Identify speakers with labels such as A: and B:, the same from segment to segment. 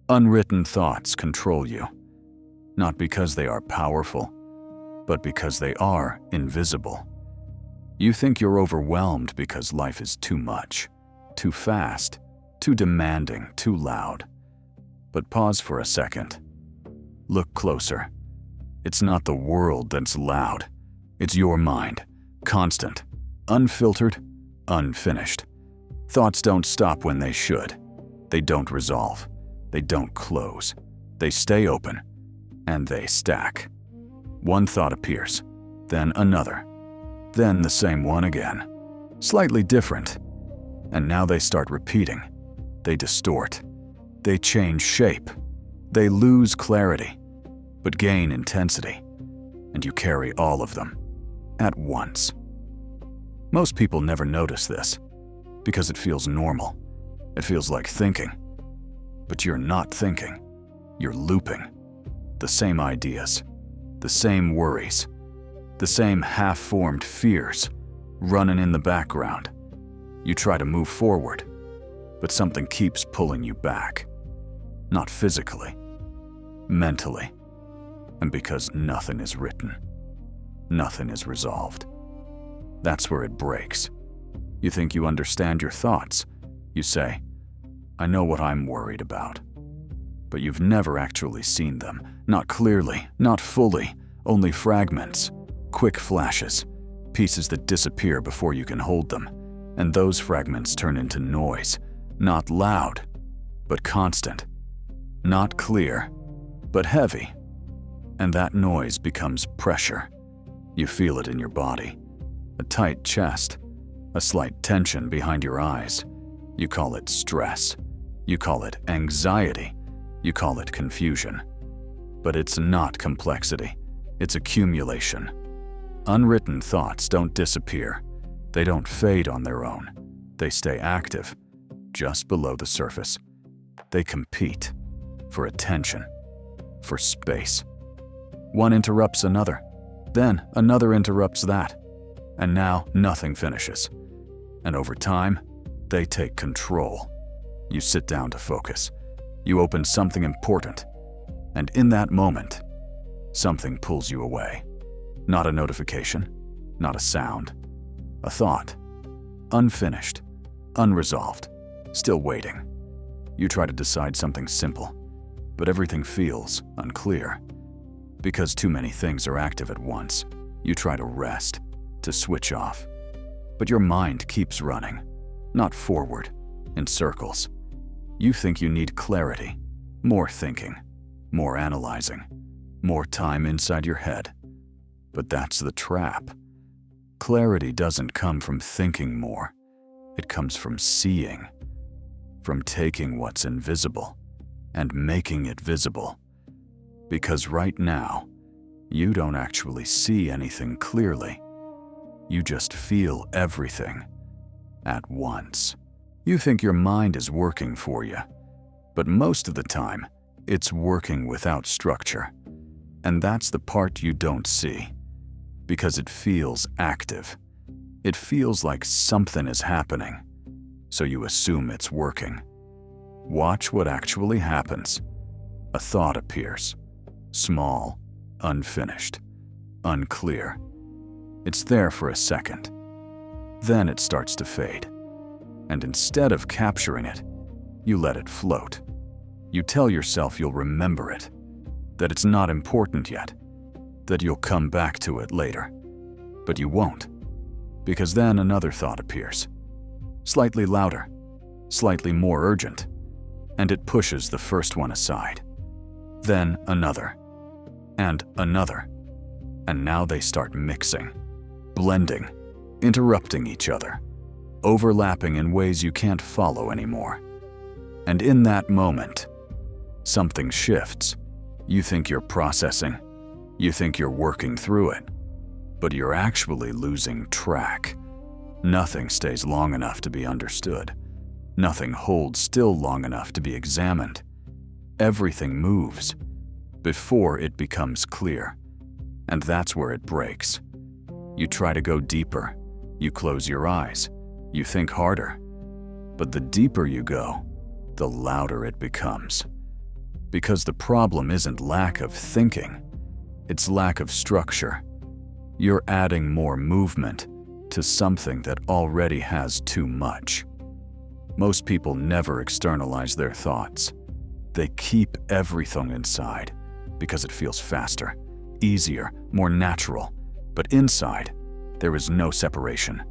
A: Unwritten thoughts control you, not because they are powerful, but because they are invisible. You think you're overwhelmed because life is too much, too fast, too demanding, too loud. But pause for a second. Look closer. It's not the world that's loud. It's your mind, constant, unfiltered, unfinished. Thoughts don't stop when they should. They don't resolve. They don't close. They stay open, and they stack. One thought appears, then another, then the same one again, slightly different. And now they start repeating. They distort. They change shape. They lose clarity, but gain intensity. And you carry all of them at once. Most people never notice this because it feels normal. It feels like thinking. But you're not thinking. You're looping. The same ideas, the same worries, the same half-formed fears running in the background. You try to move forward, but something keeps pulling you back. Not physically, mentally. And because nothing is written, nothing is resolved. That's where it breaks. You think you understand your thoughts. You say, I know what I'm worried about. But you've never actually seen them. Not clearly, not fully, only fragments, quick flashes, pieces that disappear before you can hold them. And those fragments turn into noise, not loud, but constant. Not clear, but heavy. And that noise becomes pressure. You feel it in your body. A tight chest, a slight tension behind your eyes. You call it stress. You call it anxiety. You call it confusion. But it's not complexity. It's accumulation. Unwritten thoughts don't disappear. They don't fade on their own. They stay active, just below the surface. They compete for attention, for space. One interrupts another. Then another interrupts that. And now nothing finishes. And over time, they take control. You sit down to focus. You open something important. And in that moment, something pulls you away. Not a notification, not a sound. A thought. Unfinished, unresolved, still waiting. You try to decide something simple, but everything feels unclear. Because too many things are active at once, you try to rest, to switch off. But your mind keeps running, not forward, in circles. You think you need clarity, more thinking, more analyzing, more time inside your head. But that's the trap. Clarity doesn't come from thinking more. It comes from seeing, from taking what's invisible and making it visible. Because right now, you don't actually see anything clearly. You just feel everything at once. You think your mind is working for you, but most of the time, it's working without structure. And that's the part you don't see, because it feels active. It feels like something is happening, so you assume it's working. Watch what actually happens. A thought appears, small, unfinished, unclear. It's there for a second. Then it starts to fade. And instead of capturing it, you let it float. You tell yourself you'll remember it, that it's not important yet, that you'll come back to it later. But you won't, because then another thought appears, slightly louder, slightly more urgent, and it pushes the first one aside. Then another, and another, and now they start mixing, blending, interrupting each other, overlapping in ways you can't follow anymore. And in that moment, something shifts. You think you're processing. You think you're working through it. But you're actually losing track. Nothing stays long enough to be understood. Nothing holds still long enough to be examined. Everything moves before it becomes clear. And that's where it breaks. You try to go deeper. You close your eyes. You think harder. But the deeper you go, the louder it becomes. Because the problem isn't lack of thinking, it's lack of structure. You're adding more movement to something that already has too much. Most people never externalize their thoughts. They keep everything inside because it feels faster, easier, more natural. But inside, there is no separation,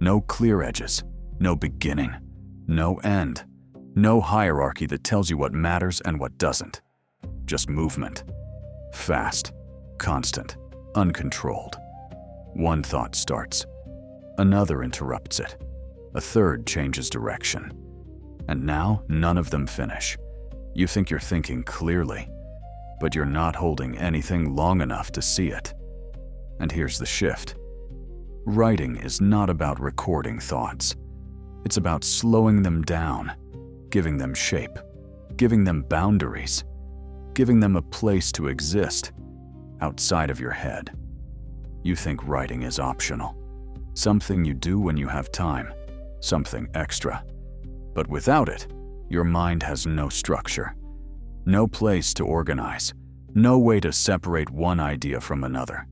A: no clear edges, no beginning, no end, no hierarchy that tells you what matters and what doesn't. Just movement. Fast, constant, uncontrolled. One thought starts. Another interrupts it. A third changes direction. And now none of them finish. You think you're thinking clearly, but you're not holding anything long enough to see it. And here's the shift. Writing is not about recording thoughts. It's about slowing them down, giving them shape, giving them boundaries, giving them a place to exist outside of your head. You think writing is optional, something you do when you have time, something extra. But without it, your mind has no structure, no place to organize, no way to separate one idea from another,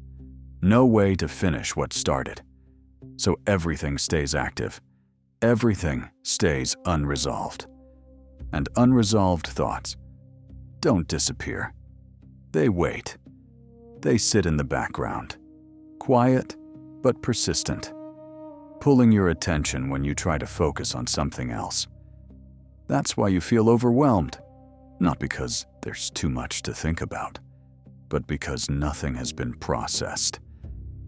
A: no way to finish what started. So everything stays active. Everything stays unresolved. And unresolved thoughts don't disappear. They wait. They sit in the background, quiet but persistent, pulling your attention when you try to focus on something else. That's why you feel overwhelmed, not because there's too much to think about, but because nothing has been processed.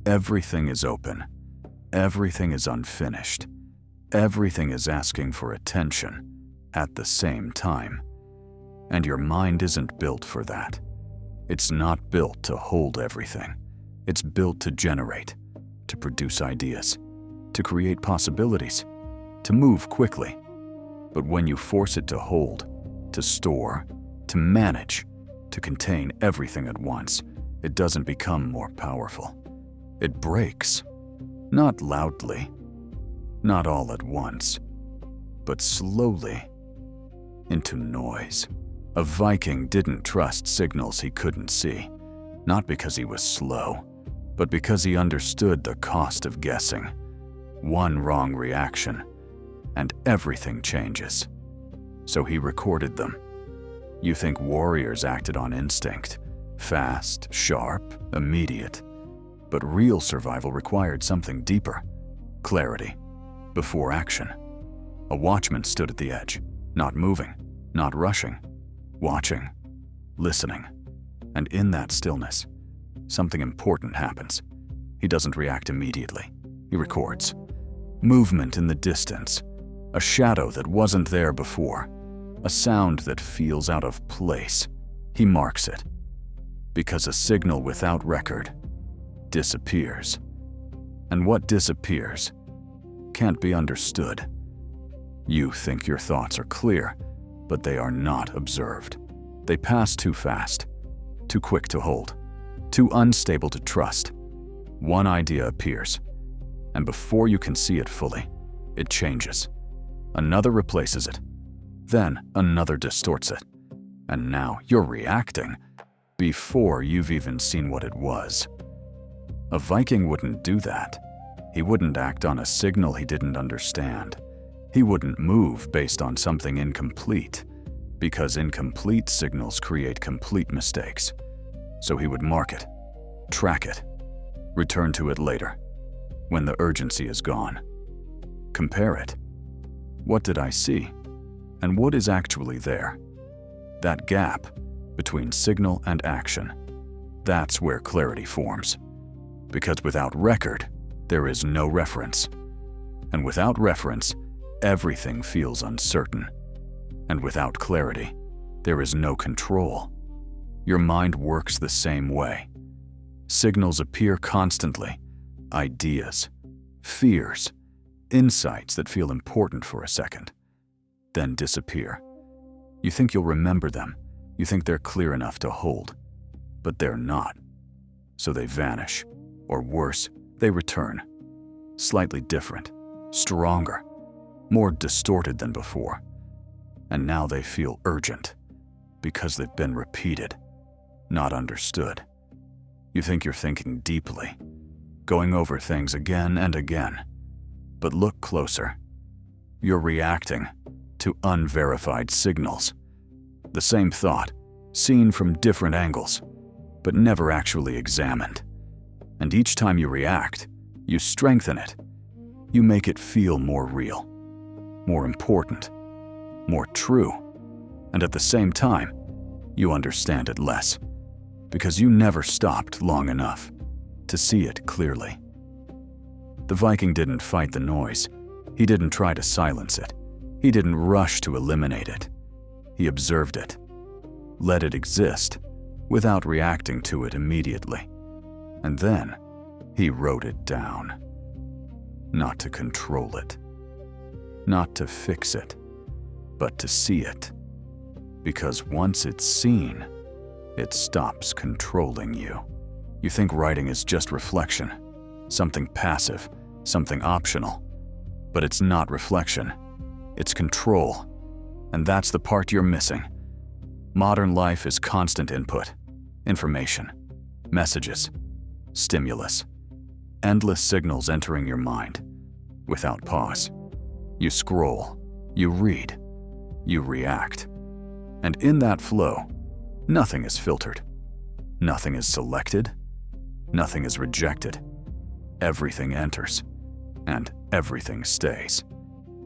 A: Everything is open. Everything is unfinished. Everything is asking for attention at the same time. And your mind isn't built for that. It's not built to hold everything. It's built to generate, to produce ideas, to create possibilities, to move quickly. But when you force it to hold, to store, to manage, to contain everything at once, it doesn't become more powerful. It breaks. Not loudly, not all at once, but slowly, into noise. A Viking didn't trust signals he couldn't see, not because he was slow, but because he understood the cost of guessing. One wrong reaction, and everything changes. So he recorded them. You think warriors acted on instinct, fast, sharp, immediate. But real survival required something deeper, clarity, before action. A watchman stood at the edge, not moving, not rushing, watching, listening. And in that stillness, something important happens. He doesn't react immediately. He records. Movement in the distance, a shadow that wasn't there before, a sound that feels out of place. He marks it. Because a signal without record disappears. And what disappears can't be understood. You think your thoughts are clear, but they are not observed. They pass too fast, too quick to hold, too unstable to trust. One idea appears, and before you can see it fully, it changes. Another replaces it. Then another distorts it. And now you're reacting before you've even seen what it was. A Viking wouldn't do that. He wouldn't act on a signal he didn't understand. He wouldn't move based on something incomplete, because incomplete signals create complete mistakes. So he would mark it, track it, return to it later, when the urgency is gone. Compare it. What did I see? And what is actually there? That gap between signal and action, that's where clarity forms. Because without record, there is no reference. And without reference, everything feels uncertain. And without clarity, there is no control. Your mind works the same way. Signals appear constantly, ideas, fears, insights that feel important for a second, then disappear. You think you'll remember them. You think they're clear enough to hold, but they're not. So they vanish, or worse, They return, slightly different, stronger, more distorted than before. And now they feel urgent, because they've been repeated, not understood. You think you're thinking deeply, going over things again and again. But look closer. You're reacting to unverified signals. The same thought, seen from different angles, but never actually examined. And each time you react, you strengthen it. You make it feel more real, more important, more true. And at the same time, you understand it less, because you never stopped long enough to see it clearly. The Viking didn't fight the noise. He didn't try to silence it. He didn't rush to eliminate it. He observed it, let it exist, without reacting to it immediately. And then he wrote it down. Not to control it, not to fix it, but to see it. Because once it's seen, it stops controlling you. You think writing is just reflection, something passive, something optional. But it's not reflection, it's control. And that's the part you're missing. Modern life is constant input, information, messages, stimulus, endless signals entering your mind, without pause. You scroll, you read, you react. And in that flow, nothing is filtered, nothing is selected, nothing is rejected. Everything enters, and everything stays.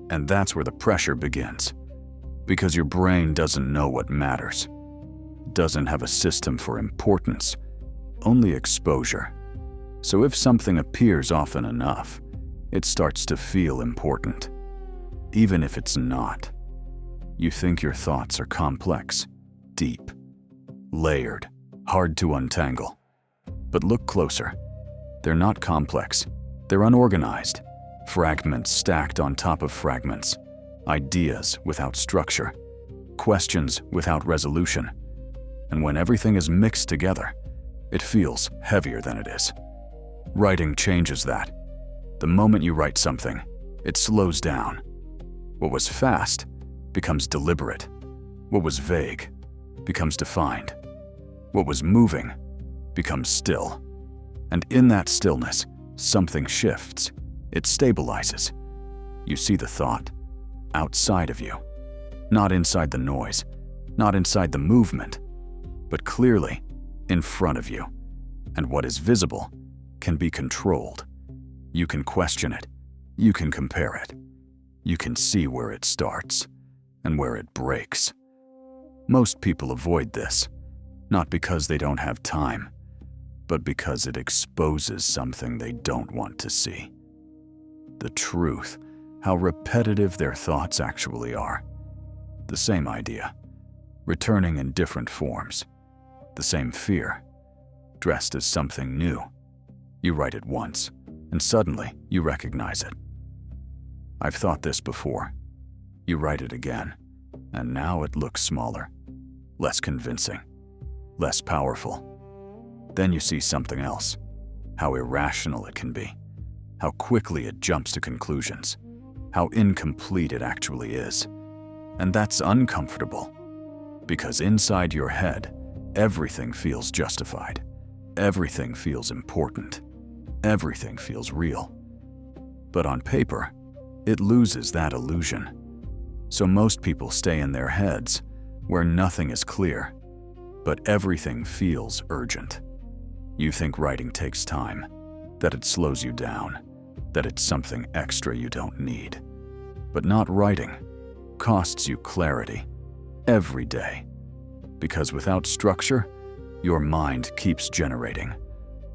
A: And that's where the pressure begins, because your brain doesn't know what matters, doesn't have a system for importance, only exposure. So if something appears often enough, it starts to feel important, even if it's not. You think your thoughts are complex, deep, layered, hard to untangle. But look closer. They're not complex. They're unorganized. Fragments stacked on top of fragments. Ideas without structure. Questions without resolution. And when everything is mixed together, it feels heavier than it is. Writing changes that. The moment you write something, it slows down. What was fast becomes deliberate. What was vague becomes defined. What was moving becomes still. And in that stillness, something shifts. It stabilizes. You see the thought outside of you, not inside the noise, not inside the movement, but clearly in front of you. And what is visible can be controlled. You can question it. You can compare it. You can see where it starts and where it breaks. Most people avoid this, not because they don't have time, but because it exposes something they don't want to see. The truth, how repetitive their thoughts actually are. The same idea, returning in different forms. The same fear, dressed as something new. You write it once, and suddenly you recognize it. I've thought this before. You write it again, and now it looks smaller, less convincing, less powerful. Then you see something else, how irrational it can be, how quickly it jumps to conclusions, how incomplete it actually is. And that's uncomfortable, because inside your head, everything feels justified, everything feels important, everything feels real. But on paper, it loses that illusion. So most people stay in their heads, where nothing is clear, but everything feels urgent. You think writing takes time, that it slows you down, that it's something extra you don't need. But not writing costs you clarity every day, because without structure, your mind keeps generating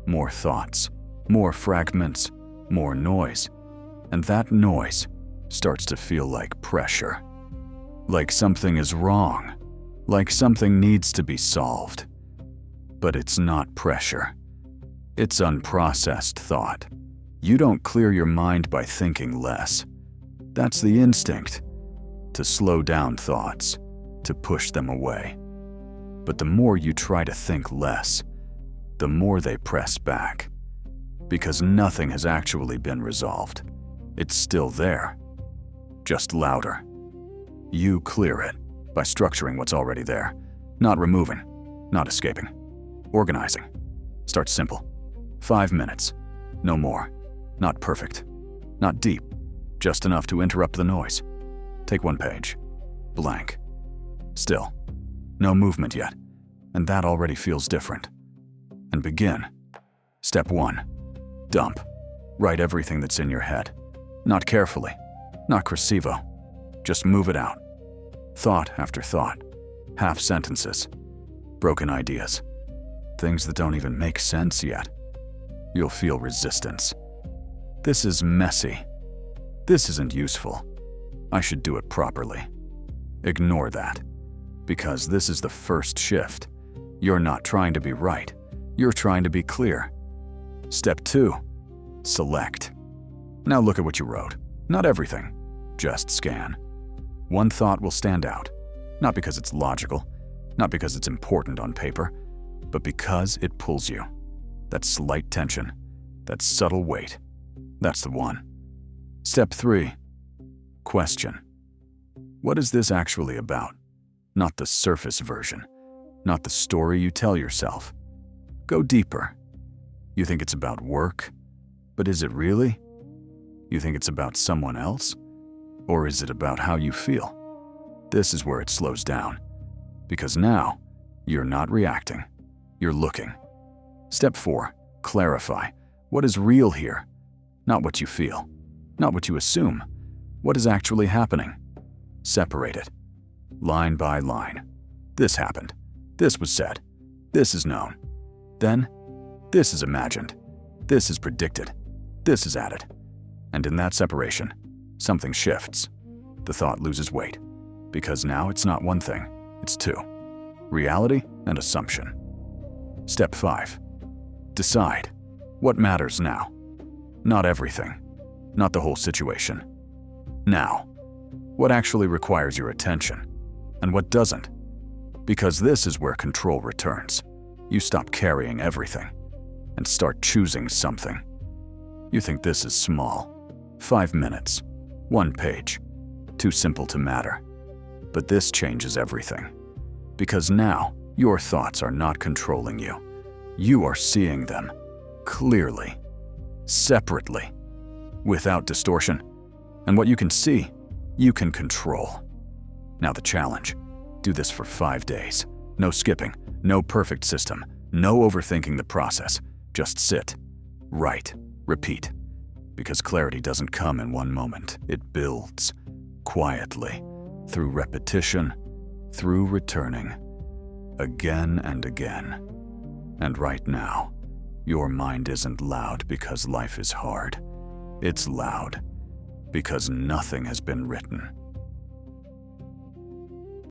A: more thoughts, more fragments, more noise, and that noise starts to feel like pressure, like something is wrong, like something needs to be solved. But it's not pressure. It's unprocessed thought. You don't clear your mind by thinking less. That's the instinct, to slow down thoughts, to push them away. But the more you try to think less, the more they press back. Because nothing has actually been resolved. It's still there, just louder. You clear it by structuring what's already there, not removing, not escaping, organizing. Start simple. 5 minutes, no more. Not perfect, not deep, just enough to interrupt the noise. Take 1 page, blank. Still, no movement yet, and that already feels different. And begin. Step 1, dump. Write everything that's in your head. Not carefully, not crescivo. Just move it out. Thought after thought, half sentences, broken ideas, things that don't even make sense yet. You'll feel resistance. This is messy. This isn't useful. I should do it properly. Ignore that, because this is the first shift. You're not trying to be right. You're trying to be clear. Step 2, select. Now look at what you wrote. Not everything, just scan. 1 thought will stand out, not because it's logical, not because it's important on paper, but because it pulls you. That slight tension, that subtle weight, that's the one. Step 3, question. What is this actually about? Not the surface version, not the story you tell yourself. Go deeper. You think it's about work, but is it really? You think it's about someone else? Or is it about how you feel? This is where it slows down, because now you're not reacting, you're looking. Step 4, clarify. What is real here? Not what you feel, not what you assume. What is actually happening? Separate it, line by line. This happened, this was said, this is known. Then, this is imagined, this is predicted, this is added. And in that separation, something shifts. The thought loses weight, because now it's not 1 thing, it's 2. Reality and assumption. Step 5, decide. What matters now? Not everything, not the whole situation. Now, what actually requires your attention, and what doesn't? Because this is where control returns. You stop carrying everything, and start choosing something. You think this is small. 5 minutes, 1 page, too simple to matter. But this changes everything. Because now, your thoughts are not controlling you. You are seeing them clearly, separately, without distortion. And what you can see, you can control. Now the challenge. Do this for 5 days. No skipping, no perfect system, no overthinking the process. Just sit, write, repeat. Because clarity doesn't come in 1 moment. It builds, quietly, through repetition, through returning, again and again. And right now, your mind isn't loud because life is hard. It's loud because nothing has been written.